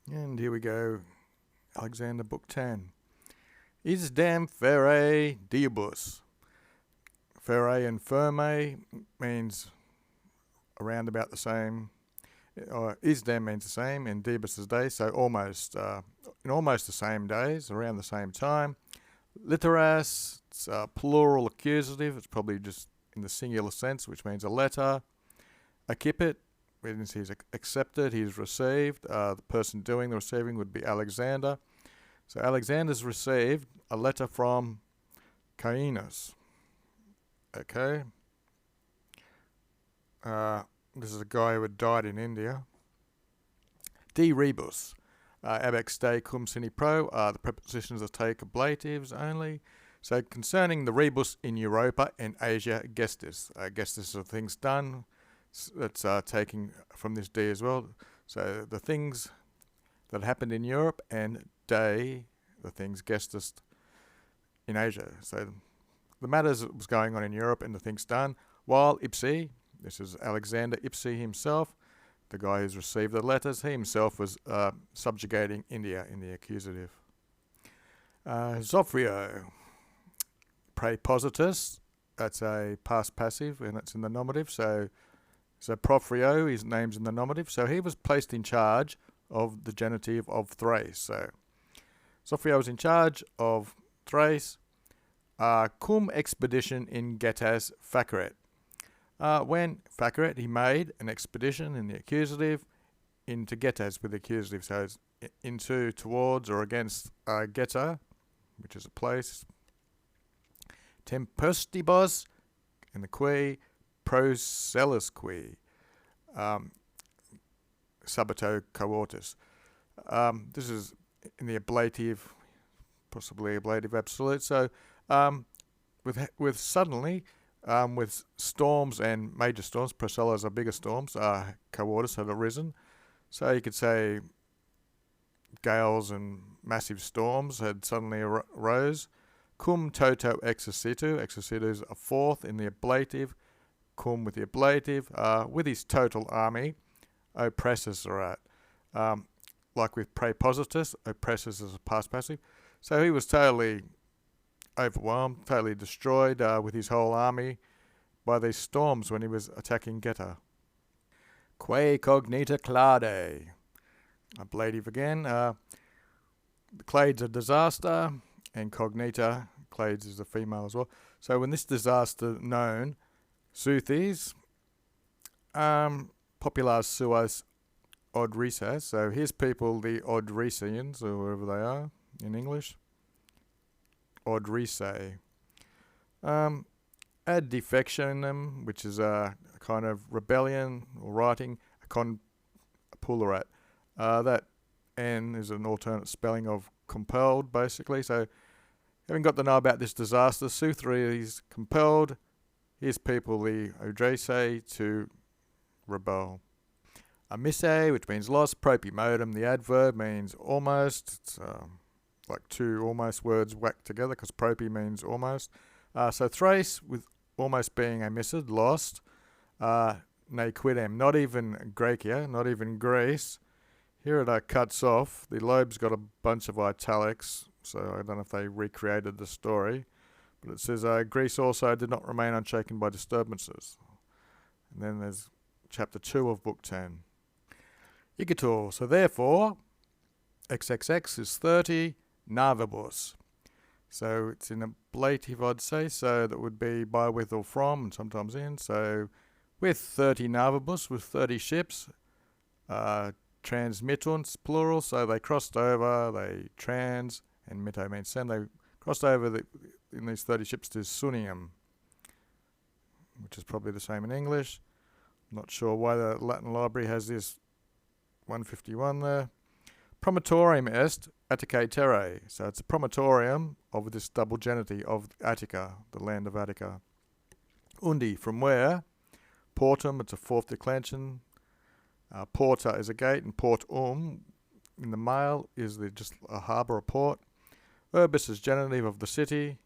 And here we go, Alexander, Book 10. Isdem fere diebus. Fere and firme means around about the same. Isdem means the same, and diebus is day, so almost in almost the same days, around the same time. Literas, it's plural accusative, it's probably just in the singular sense, which means a letter. Accipit means he's accepted, he's received. The person doing the receiving would be Alexander. So Alexander's received a letter from Caenus. Okay. This is a guy who had died in India. De rebus. Abex de cum sine pro. The prepositions are take ablatives only. So concerning the rebus in Europa and Asia, gestis. Gestis are things done. That's taking from this D as well. So the things that happened in Europe, and de, the things gestis in Asia. So the matters that was going on in Europe and the things done, while ipsi, this is Alexander ipsi himself, the guy who's received the letters, he himself was subjugating India in the accusative. Zophrio, praepositus, that's a past passive and it's in the nominative, so Profrio, his name's in the nominative, so he was placed in charge of the genitive of Thrace. So Zophrio was in charge of Thrace, cum expedition in Getas faceret. When faceret, he made an expedition in the accusative into Getas with the accusative, so it's into, towards, or against Geta, which is a place. Tempestibus, and the qui, procellusque, sabato coortis. This is in the ablative, possibly ablative absolute. So with suddenly, with storms and major storms, procellas are bigger storms, coortis had arisen. So you could say gales and massive storms had suddenly arose. Cum toto exercitu. Exercitu is a fourth in the ablative. Cum with the ablative. With his total army, oppressus are at. Like with praepositus, oppressus is a past passive. So he was totally overwhelmed, totally destroyed with his whole army by these storms when he was attacking Geta. Quae cognita clade. Ablative again. The clades are disaster, and cognita, clades is a female as well. So when this disaster known, Southes, populars suas Odrisas, so his people, the Odrisians, or wherever they are in English, Odrisae. Ad defectionem, which is a kind of rebellion or writing, a conpulerat. That N is an alternate spelling of compelled, basically. So, having got to know about this disaster, Southes compelled his people, the Odrisae, to rebel. Amisse, which means lost. Propimodum, the adverb, means almost. It's like two almost words whacked together because propi means almost. So Thrace, with almost being omitted, lost. Ne quidem, not even Graecia, not even Greece. Here it cuts off. The lobe's got a bunch of italics, so I don't know if they recreated the story. But it says Greece also did not remain unshaken by disturbances. And then there's chapter 2 of book 10. Igitur, so therefore, XXX is 30, navibus. So it's in ablative, I'd say, so that would be by, with, or from, and sometimes in. So with 30 navibus, with 30 ships, transmittunt, plural, so they crossed over, they trans, and mitto means send, they crossed over in these 30 ships to Sunium, which is probably the same in English. I'm not sure why the Latin library has this 151 there. Promontorium est Atticae terrae. So it's a promontorium of this double genitive of Attica, the land of Attica. Undi, from where? Portum, it's a fourth declension. Porta is a gate, and portum in the male is just a harbour or port. Urbis is genitive of the city.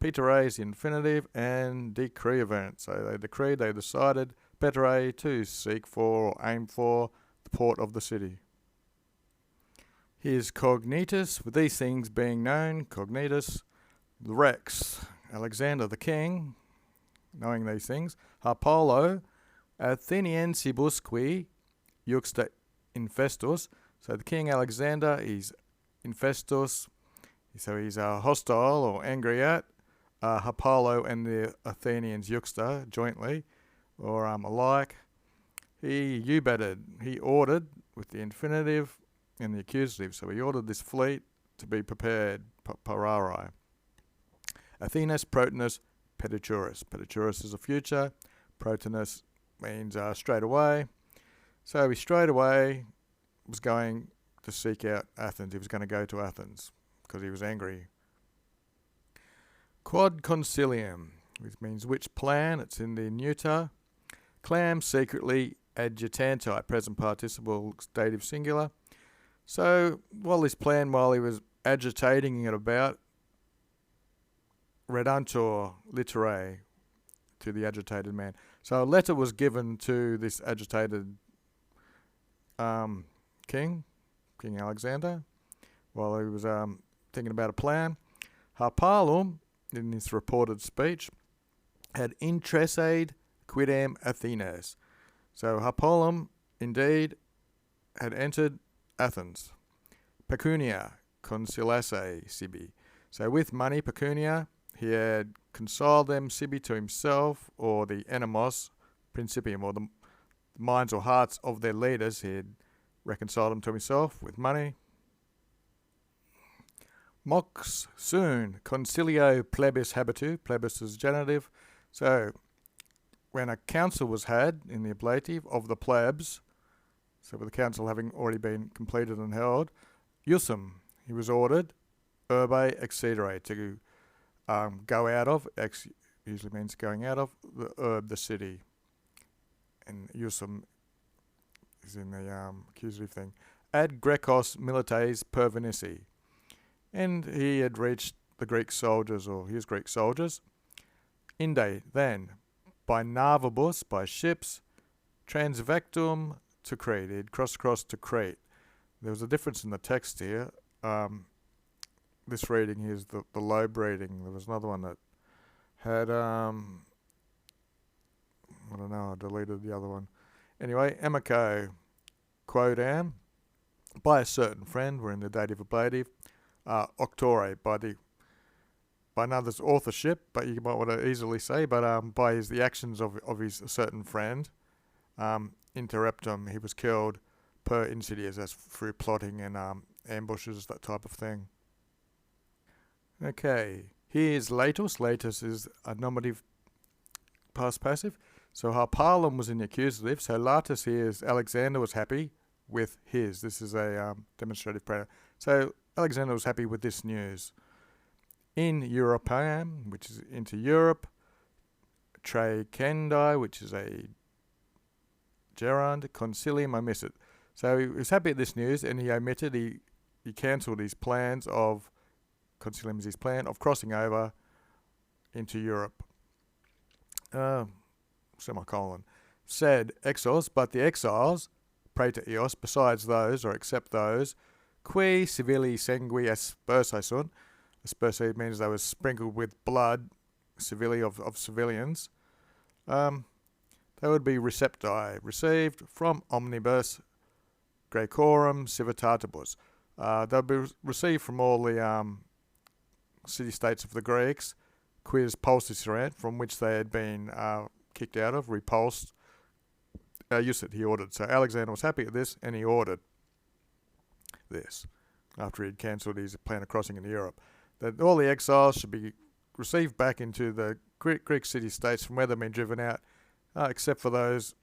Petere is the infinitive, and decreevent. So they decreed, they decided, petere, to seek for or aim for the port of the city. His cognitus, with these things being known, cognitus, the rex, Alexander the king, knowing these things, Apollo, Atheniensibusque, juxta infestus. So the king Alexander is infestus, so he's hostile or angry at Apollo and the Athenians juxta jointly or alike. He ordered with the infinitive and the accusative. So he ordered this fleet to be prepared, parare. Athenas protonus pediturus. Pediturus is a future. Protonus means straight away. So he straight away was going to seek out Athens. He was going to go to Athens because he was angry. Quod concilium, which means which plan. It's in the neuter. Clam secretly adjutanti, present participle, dative singular. So while he was agitating it about, redantur literae, to the agitated man. So a letter was given to this agitated King Alexander, while he was thinking about a plan. Harpalum, in this reported speech, had intressade quidem Athenas. So Harpalum, indeed, had entered Athens. Pecunia consilasse sibi. So with money, pecunia, he had consoled them sibi to himself, or the animos principium, or the minds or hearts of their leaders. He had reconciled them to himself with money. Mox soon concilio plebis habitu. Plebis is genitive. So when a council was had in the ablative of the plebs, so with the council having already been completed and held, Iusum, he was ordered, urbe accedere, to go out of, ex usually means going out of, the city. And Iusum is in the accusative thing. Ad Grecos milites pervenissi. And he had reached the Greek soldiers, or his Greek soldiers. Inde, then, by navibus, by ships, transvectum to Crete. He'd crossed across to Crete. There was a difference in the text here. This reading here is the Loeb reading. There was another one that had, I don't know, I deleted the other one. Anyway, amico quodam, by a certain friend, we're in the dative ablative, octore, by another's authorship, but you might want to easily say, but by the actions of his certain friend, interruptum, he was killed per insidious, that's through plotting and ambushes, that type of thing. Okay, here's latus. Latus is a nominative past passive. So Harpalum was in the accusative. So latus here is Alexander was happy with his. This is a demonstrative prayer. So Alexander was happy with this news. In Europeam, which is into Europe, Tracendi, which is a gerund, concilium, I miss it. So he was happy at this news, and he omitted, he cancelled his plans of, concilium is his plan, of crossing over into Europe. Semicolon. Said exiles, but the exiles, praeter eos, besides those, or except those, qui civili sangui aspersi sunt, aspersi means they were sprinkled with blood, civili of civilians, they would be recepti, received from omnibus Graecorum civitatibus. They'll be received from all the city-states of the Greeks, quis pulsisirant, from which they had been kicked out of, repulsed. Usit, he ordered. So Alexander was happy at this, and he ordered this, after he had cancelled his plan of crossing into Europe, that all the exiles should be received back into the Greek city-states from where they've been driven out, except for those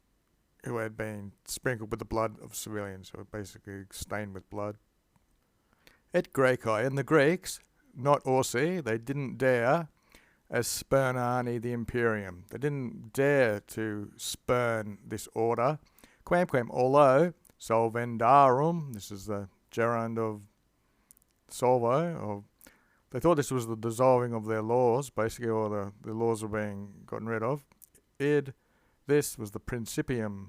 who had been sprinkled with the blood of civilians, who were basically stained with blood. Et Graeci, and the Greeks, not Orsi, they didn't dare, as spurnani the imperium. They didn't dare to spurn this order. Quamquam, although solvendarum, this is the gerund of solvo, or they thought this was the dissolving of their laws, basically, or the laws were being gotten rid of. This was the principium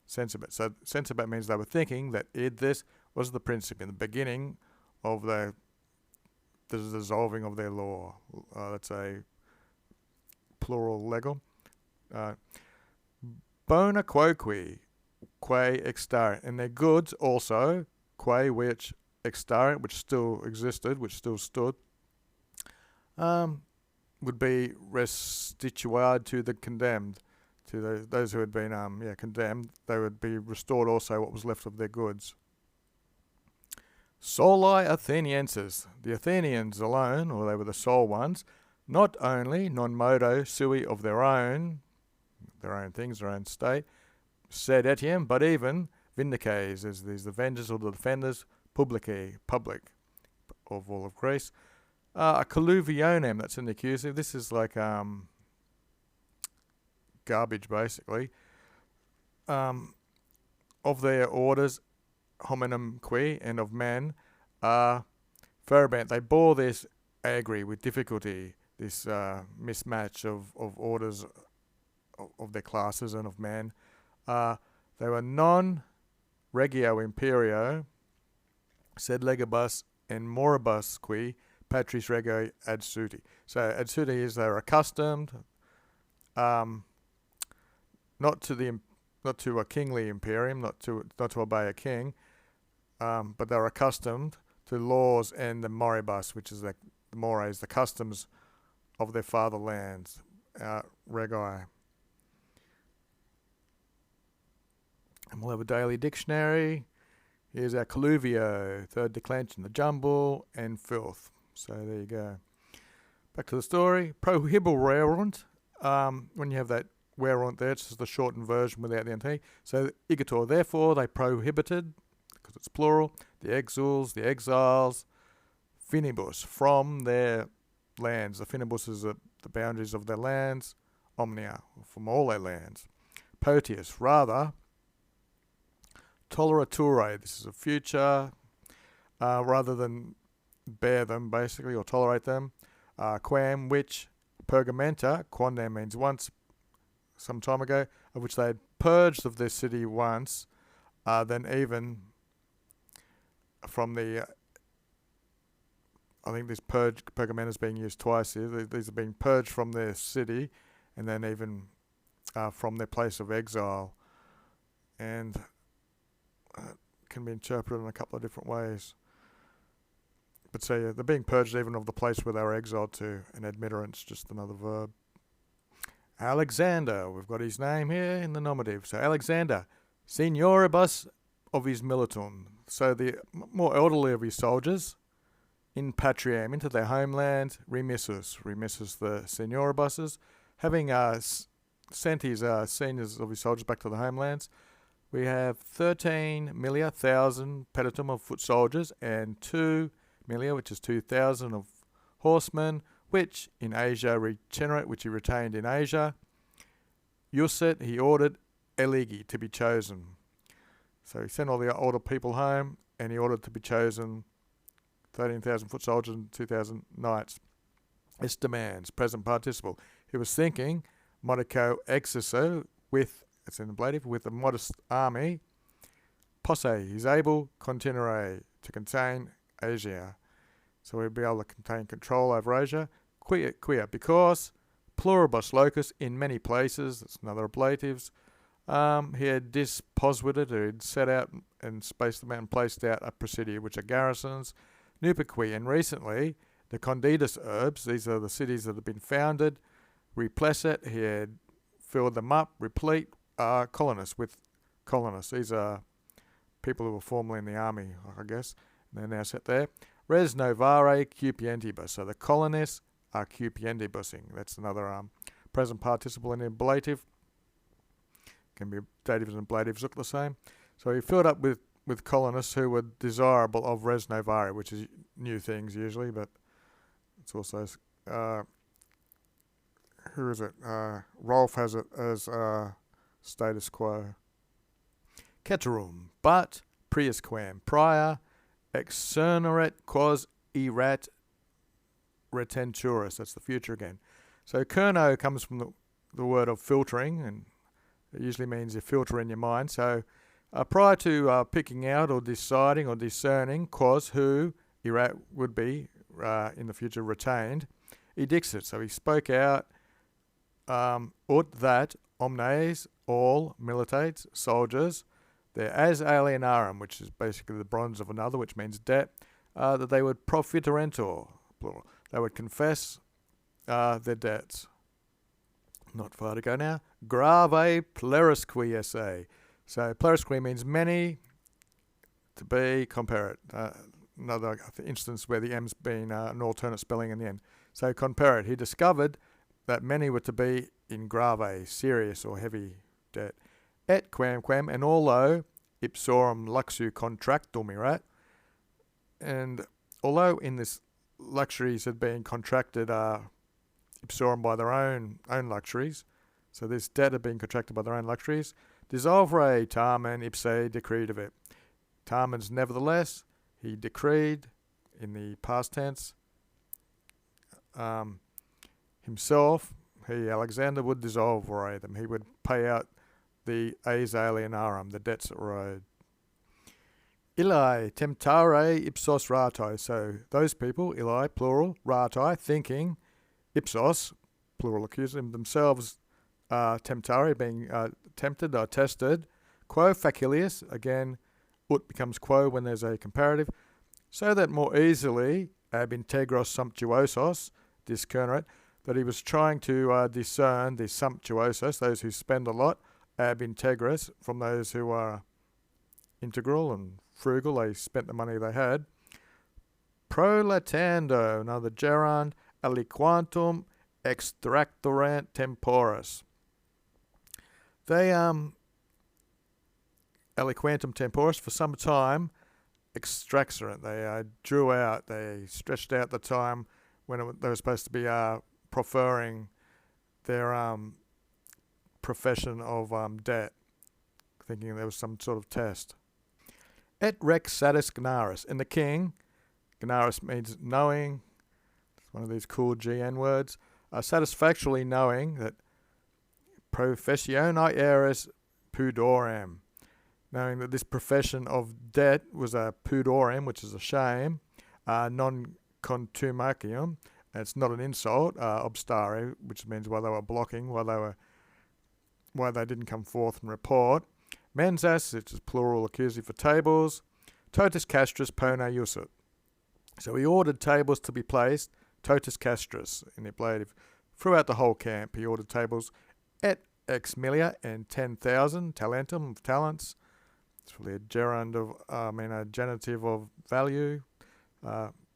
sensibet. So sensibet means they were thinking that this was the principium, the beginning of the dissolving of their law. That's a plural legal. Bona quoque, quae extarent, and their goods also, quae which extarent, which still existed, which still stood, would be restituad to the condemned, to those who had been condemned. They would be restored also what was left of their goods. Soli Athenienses, the Athenians alone, or they were the sole ones, not only non modo sui of their own things, their own state, sed etiam, but even vindices, as these the avengers or the defenders, publicae, public, of all of Greece. A colluvionem, that's in the accusative. This is like garbage, basically. Of their orders, hominum qui, and of men, ferabant, they bore this agri with difficulty, this mismatch of orders of their classes and of men. They were non regio imperio, sed legibus and moribus qui patris rego adsuti. So adsuti is they're accustomed, not to a kingly imperium, not to obey a king, but they're accustomed to laws and the moribus, which is the mores, the customs of their fatherlands, regi. And we'll have a daily dictionary. Here's our colluvio, third declension, the jumble and filth. So there you go. Back to the story. Prohibirunt, when you have that werunt there, it's just the shortened version without the nt. So igitor, therefore they prohibited, because it's plural, the exiles, finibus, from their lands. The finibus is the boundaries of their lands, omnia, from all their lands. Potius, rather, tolerature, this is a future, rather than bear them, basically, or tolerate them. Quam, which pergamenta, quondam means once, some time ago, of which they had purged of their city once, then even from the, I think this pergamenta is being used twice here. These are being purged from their city, and then even from their place of exile. And can be interpreted in a couple of different ways. But so yeah, they're being purged even of the place where they were exiled to, and admitterance, just another verb. Alexander, we've got his name here in the nominative. So Alexander, senioribus of his militum. So the more elderly of his soldiers, in patriam, into their homeland, remissus the senioribuses, having sent his seniors of his soldiers back to the homelands. We have 13 millia, 1,000 peditum of foot soldiers, and 2 millia, which is 2,000 of horsemen, which in Asia regenerate, which he retained in Asia. Uset, he ordered elegi, to be chosen. So he sent all the older people home, and he ordered to be chosen 13,000 foot soldiers and 2,000 knights. This demands, present participle. He was thinking, modico exerso, with, it's in the ablative, with a modest army, posse, he's able, continere, to contain Asia. So he'd be able to contain control over Asia. Quia, because pluribus locus, in many places, that's another ablatives, he had disposited, or he'd set out and spaced them out and placed out a presidia, which are garrisons, nuperqui, and recently, the conditus urbs, these are the cities that have been founded, replacet, he had filled them up, replete, colonists, with colonists. These are people who were formerly in the army, I guess, and they're now set there. Res novare cupientibus, so the colonists are cupientibusing. That's another present participle in ablative. Can be datives and ablatives look the same. So he filled up with colonists who were desirable of res novare, which is new things usually, but it's also who is it? Rolf has it as status quo. Ceterum, but priusquam, prior exerneret quos erat retenturus. That's the future again. So kerno comes from the word of filtering, and it usually means you filter in your mind. So Prior to picking out or deciding or discerning quos who erat would be in the future retained, he dixit. So he spoke out ut that omnes, all militates, soldiers, they're as alienarum, which is basically the bronze of another, which means debt, that they would profiterentur, plural. They would confess their debts. Not far to go now. Grave plerusque esse. So plerusque means many, to be, compare it. Another instance where the M's been an alternate spelling in the end. So compare it. He discovered that many were to be in grave, serious or heavy debt. Et quamquam, and although ipsorum luxu contractum erat, and although in this luxuries had been contracted ipsorum by their own luxuries, so this debt had been contracted by their own luxuries, dissolvere tamen ipse decreed of it. Tamens nevertheless, he decreed, in the past tense, himself, he, Alexander, would dissolve them. He would pay out the eis alienarum, the debts that were owed. Illi temptare ipsos rati, so those people, illi, plural, rati, thinking, ipsos, plural, accusing themselves, temptare, being tempted or tested, quo facilius, again, ut becomes quo when there's a comparative, so that more easily, ab integros sumptuosos, discernerate, that he was trying to discern the sumptuosos, those who spend a lot, ab integros, from those who are integral and frugal, they spent the money they had. Prolatando, another gerund, aliquantum extractorant temporis. They, aliquantum temporis, for some time, extraxerant, they drew out, they stretched out the time when they were supposed to be preferring their profession of debt, thinking there was some sort of test. Et rex satis gnaris. And the king, gnaris means knowing, it's one of these cool GN words, satisfactorily knowing that professione eris pudorem, knowing that this profession of debt was a pudorem, which is a shame, non contumacium, and it's not an insult, obstare, which means while they were blocking, while they didn't come forth and report. Mensas, which is plural accusative for tables. Totus castris pona usit. So he ordered tables to be placed, totus castris, in the ablative. Throughout the whole camp, he ordered tables et ex milia and 10,000 talentum of talents. It's really a gerund of, a genitive of value.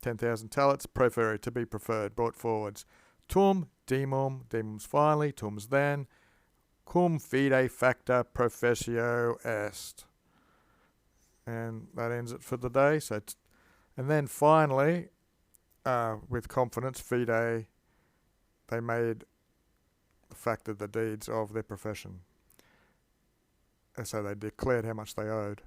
10,000 talents, proferi, to be preferred, brought forwards. Tum, demums finally, tums then. Cum fide facta professio est. And that ends it for the day. So, and then finally, with confidence, fide, they made the fact of the deeds of their profession. And so they declared how much they owed.